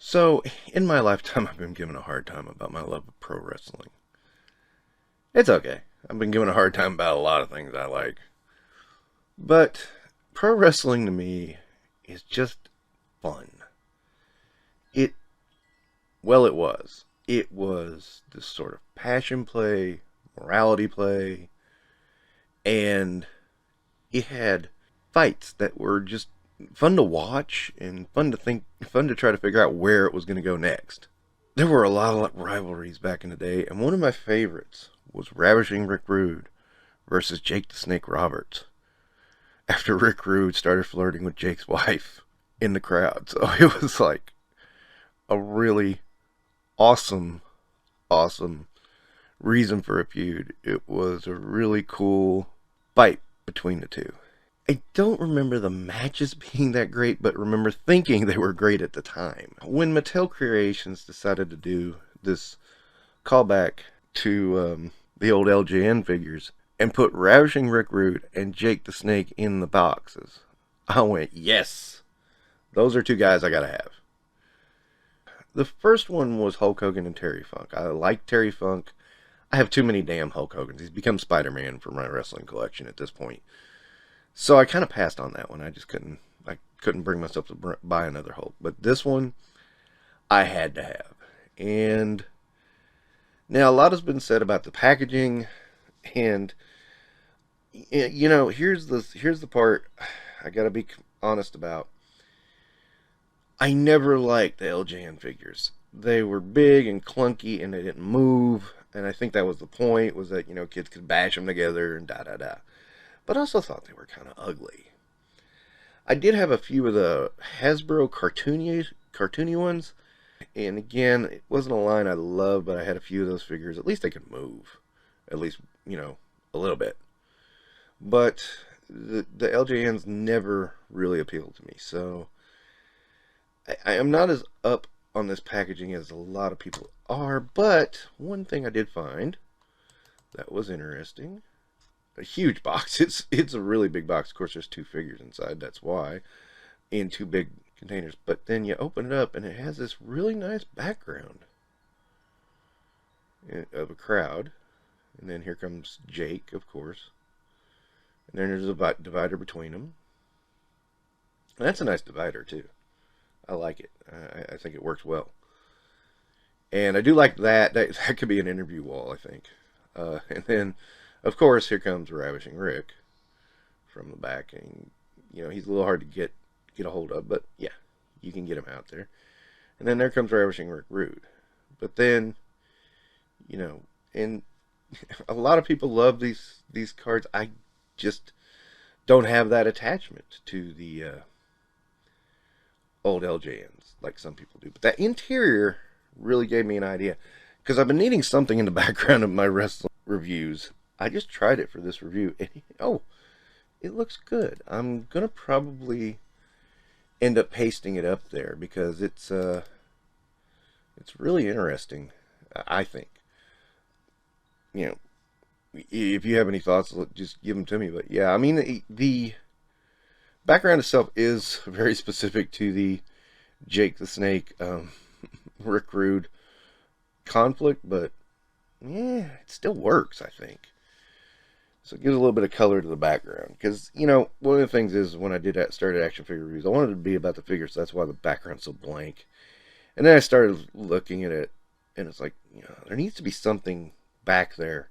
So, in my lifetime, I've been given a hard time about my love of pro wrestling. It's okay. I've been given a hard time about a lot of things I like. But pro wrestling to me is just fun. It, well, it was. It was this sort of passion play, morality play, and it had fights that were just fun to watch and fun to try to figure out where it was going to go next. There were a lot of rivalries back in the day, and one of my favorites was Ravishing Rick Rude versus Jake the Snake Roberts. After Rick Rude started flirting with Jake's wife in the crowd, so it was like a really awesome, awesome reason for a feud. It was a really cool fight between the two. I don't remember the matches being that great, but remember thinking they were great at the time. When Mattel Creations decided to do this callback to the old LJN figures and put Ravishing Rick Rude and Jake the Snake in the boxes, I went, yes, those are two guys I gotta have. The first one was Hulk Hogan and Terry Funk. I like Terry Funk. I have too many damn Hulk Hogans. He's become Spider-Man for my wrestling collection at this point. So I kind of passed on that one. I couldn't bring myself to buy another Hulk. But this one, I had to have. And now a lot has been said about the packaging, and here's the part I gotta be honest about. I never liked the LJN figures. They were big and clunky, and they didn't move. And I think that was the point, was that kids could bash them together and da da da. But I also thought they were kind of ugly. I did have a few of the Hasbro cartoony ones, and again, it wasn't a line I loved, but I had a few of those figures. At least they could move, at least a little bit. But the LJNs never really appealed to me, so I am not as up on this packaging as a lot of people are. But one thing I did find that was interesting. A huge box. It's a really big box. Of course, there's two figures inside. That's why, in two big containers. But then you open it up, and it has this really nice background of a crowd. And then here comes Jake, of course. And then there's a divider between them. And that's a nice divider too. I like it. I think it works well. And I do like that. That could be an interview wall, I think. And then, of course, here comes Ravishing Rick from the back, and he's a little hard to get a hold of, but yeah, you can get him out there. And then there comes Ravishing Rick Rude. But then, and a lot of people love these cards. I just don't have that attachment to the old LJNs like some people do. But that interior really gave me an idea, because I've been needing something in the background of my wrestling reviews. I just tried it for this review, and it looks good. I'm gonna probably end up pasting it up there because it's really interesting. I think. If you have any thoughts, just give them to me. But yeah, I mean the background itself is very specific to the Jake the Snake, Rick Rude conflict, but yeah, it still works, I think. So it gives a little bit of color to the background. Because, one of the things is when I started action figure reviews, I wanted it to be about the figure, so that's why the background's so blank. And then I started looking at it, and it's like, there needs to be something back there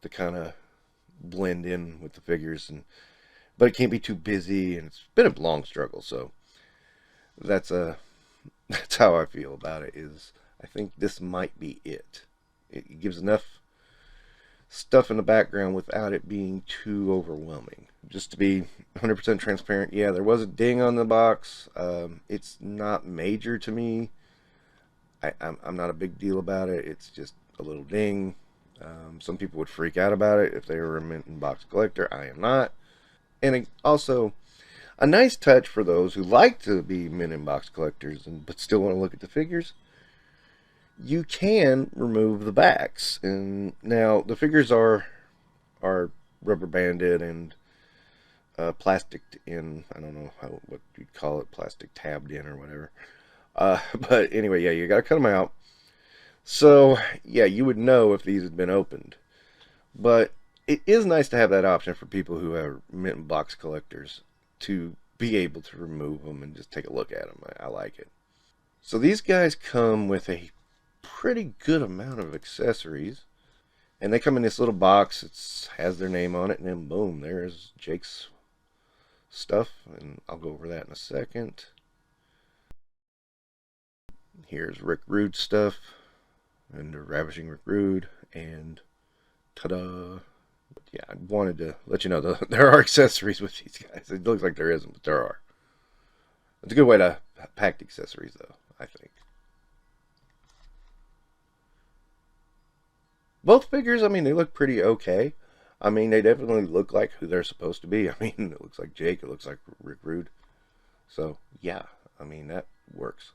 to kind of blend in with the figures, but it can't be too busy, and it's been a long struggle. So that's how I feel about it. I think this might be it. It gives enough stuff in the background without it being too overwhelming. Just to be 100% transparent, yeah, there was a ding on the box. It's not major to me. I'm not a big deal about it. It's just a little ding. Some people would freak out about it if they were a mint in box collector. I am not. And also, a nice touch for those who like to be mint in box collectors but still want to look at the figures. You can remove the backs, and now the figures are rubber banded and plastic in. I don't know what you'd call it, plastic tabbed in or whatever. But anyway, yeah, you got to cut them out. So, yeah, you would know if these had been opened. But it is nice to have that option for people who are mint box collectors to be able to remove them and just take a look at them. I like it. So these guys come with a pretty good amount of accessories. And they come in this little box. It has their name on it. And then boom, there's Jake's stuff. And I'll go over that in a second. Here's Rick Rude stuff. And the Ravishing Rick Rude. And ta-da. Yeah, I wanted to let you know there are accessories with these guys. It looks like there isn't, but there are. It's a good way to pack the accessories, though, I think. Both figures, I mean, they look pretty okay. I mean, they definitely look like who they're supposed to be. I mean, it looks like Jake. It looks like Rick Rude. So, yeah, I mean, that works.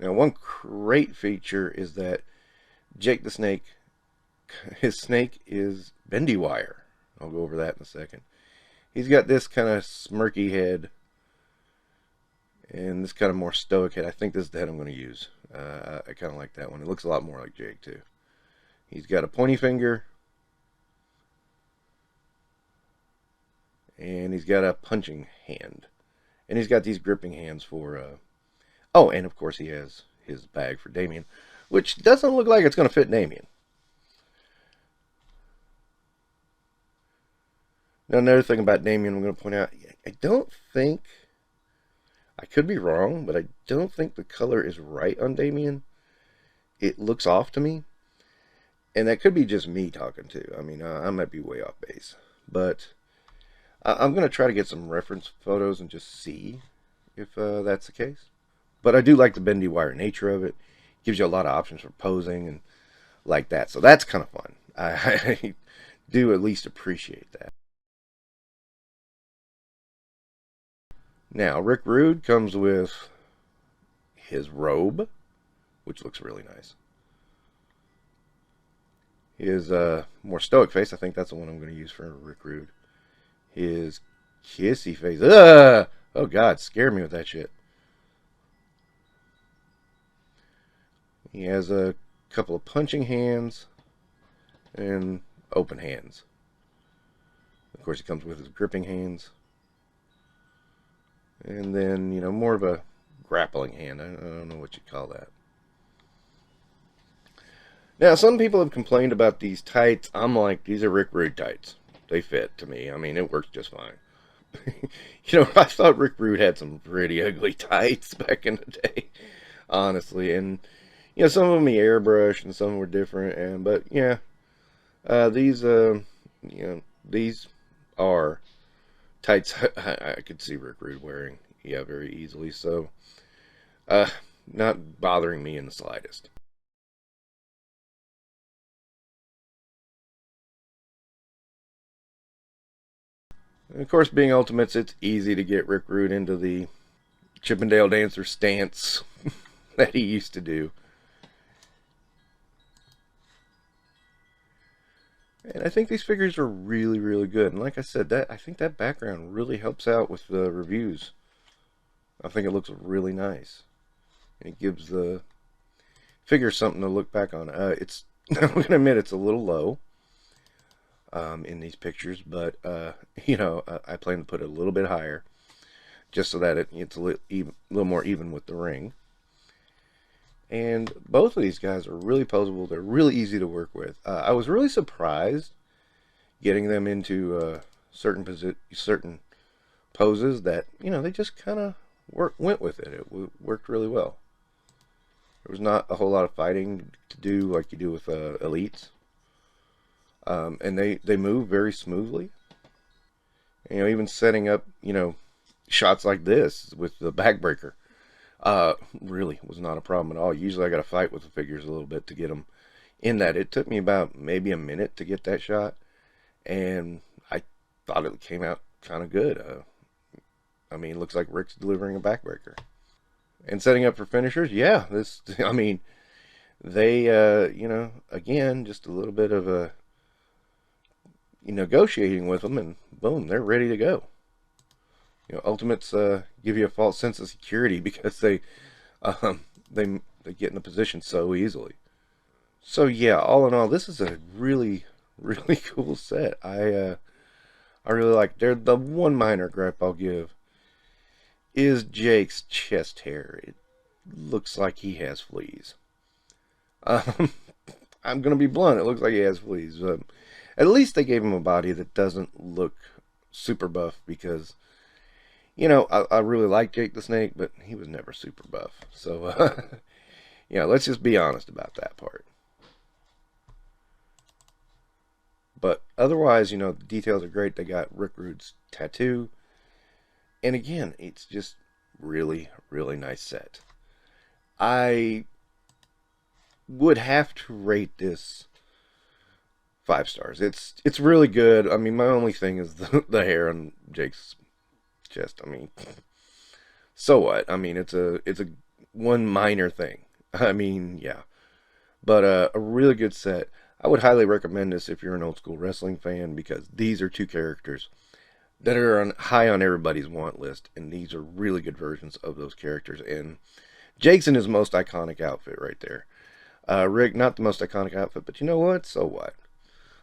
Now, one great feature is that Jake the Snake, his snake is bendy wire. I'll go over that in a second. He's got this kind of smirky head and this kind of more stoic head. I think this is the head I'm going to use. I kind of like that one. It looks a lot more like Jake, too. He's got a pointy finger. And he's got a punching hand. And he's got these gripping hands for... Oh, and of course he has his bag for Damien, which doesn't look like it's going to fit Damien. Now, another thing about Damien I'm going to point out, I don't think... I could be wrong, but I don't think the color is right on Damien. It looks off to me. And that could be just me talking too. I mean, I might be way off base. But I'm going to try to get some reference photos and just see if that's the case. But I do like the bendy wire nature of it. Gives you a lot of options for posing and like that. So that's kind of fun. I do at least appreciate that. Now, Rick Rude comes with his robe, which looks really nice. His more stoic face, I think that's the one I'm going to use for Rick Rude. His kissy face. Ugh! Oh, God, scare me with that shit. He has a couple of punching hands and open hands. Of course, he comes with his gripping hands. And then, you know, more of a grappling hand. I don't know what you call that. Now, some people have complained about these tights. I'm like, these are Rick Rude tights. They fit to me. I mean, it works just fine. You know, I thought Rick Rude had some pretty ugly tights back in the day, honestly. And, you know, some of them he airbrushed and some were different. And but, yeah, these, you know, these are tights I could see Rick Rude wearing, yeah, very easily. So, not bothering me in the slightest. And of course, being Ultimates, it's easy to get Rick Rude into the Chippendale Dancer stance that he used to do. And I think these figures are really, really good. And like I said, I think that background really helps out with the reviews. I think it looks really nice. It gives the figure something to look back on. I'm going to admit it's a little low in these pictures, but you know, I plan to put it a little bit higher just so that it's a little more even with the ring. And both of these guys are really posable. They're really easy to work with. I was really surprised getting them into certain poses that, you know, they just kind of went with it. It worked really well. There was not a whole lot of fighting to do like you do with elites. And they move very smoothly. You know, even setting up, you know, shots like this with the backbreaker. Really was not a problem at all. Usually I got to fight with the figures a little bit to get them in that. It took me about maybe a minute to get that shot, and I thought it came out kind of good. I mean, it looks like Rick's delivering a backbreaker. And setting up for finishers, yeah, I mean, they, you know, again, just a little bit of a negotiating with them, and boom, they're ready to go. Ultimates give you a false sense of security because um, they get in a position so easily. So yeah, all in all, this is a really really cool set. I really like. There, the one minor gripe I'll give is Jake's chest hair. It looks like he has fleas. Um, I'm gonna be blunt. It looks like he has fleas. At least they gave him a body that doesn't look super buff because I really like Jake the Snake, but he was never super buff. So let's just be honest about that part. But otherwise, the details are great. They got Rick Rude's tattoo, and again, it's just really really nice set. I would have to rate this 5 stars. It's really good. I mean, my only thing is the hair on Jake's chest. I mean, so what? I mean, it's a one minor thing. I mean, yeah, but a really good set. I would highly recommend this if you're an old school wrestling fan because these are two characters that are high on everybody's want list, and these are really good versions of those characters. And Jake's in his most iconic outfit right there. Rick, not the most iconic outfit, but you know what? So what?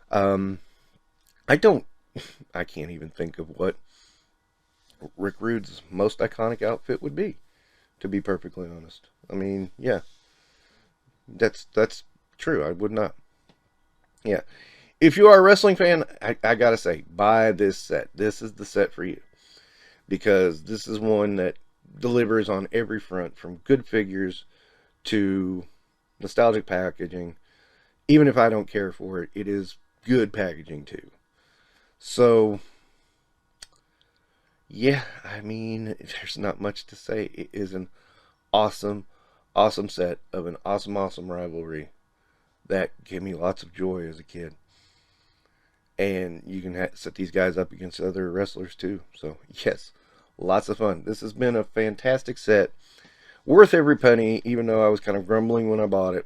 Um, I don't. I can't even think of what Rick Rude's most iconic outfit would be. To be perfectly honest, I mean, yeah, that's true. I would not. Yeah, if you are a wrestling fan, I gotta say, buy this set. This is the set for you because this is one that delivers on every front, from good figures to nostalgic packaging. Even if I don't care for it, it is good packaging too. So, yeah, I mean, there's not much to say. It is an awesome, awesome set of an awesome, awesome rivalry that gave me lots of joy as a kid. And you can set these guys up against other wrestlers too. So, yes, lots of fun. This has been a fantastic set. Worth every penny, even though I was kind of grumbling when I bought it.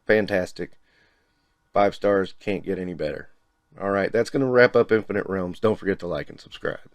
Fantastic. 5 stars, can't get any better. Alright, that's going to wrap up Infinite Realms. Don't forget to like and subscribe.